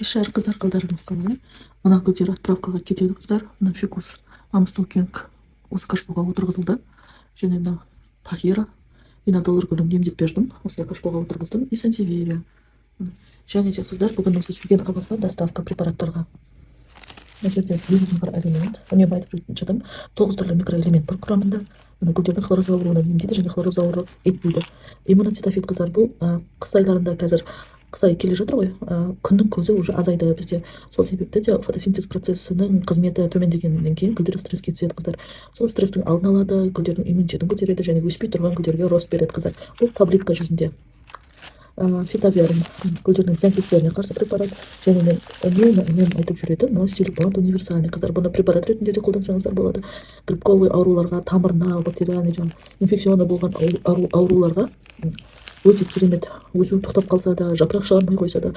Кешар қыздар қалдарыңыз қалай? Мына гүлдер отправкаға кетеді қыздар. Мына фикус Амстел Кенг осы кашпоға отырғызылды. Және мына Тахира инодолар гүлін емдеп бердім. Осылай кашпоға отырғыздым. И сансеверия. Және де қыздар бүгін осы жүрген қағазға доставка препараттарға. Мына жерде негізін бар элемент. Үнемі айтып жатырмын. 9 түрлі микроэлемент бар құрамында. Мына гүлдердің хлорозауруынан емдейді және хлорозауру етпейді. Иммуноцитофит қыздар бұл қыс айларында қазір қыс айы келе жатыр ғой, күннің көзі уже азайды бізде. Сол себепті де фотосинтез процесінің қызметі төмендегеннен кейін гүлдер стресске түседі қыздар. Сол стресстің алдын алады, гүлдердің иммунитетін көтереді және өспей тұрған гүлдерге рост береді қыздар. Бұл таблетка жүзінде. Фитоверм гүлдердің зиянкестеріне қарсы препарат. Және мен үнемі айтып жүреді, но стилиплант универсальный қыздар. Бұны препарат ретінде де қолдансаңыздар болады. Грибковый ауруларға, тамырына, бактериальный инфекционы болған ауруларға өте керемет. Өсу тоқтап қалса да, жапырақ шығармай қойса да,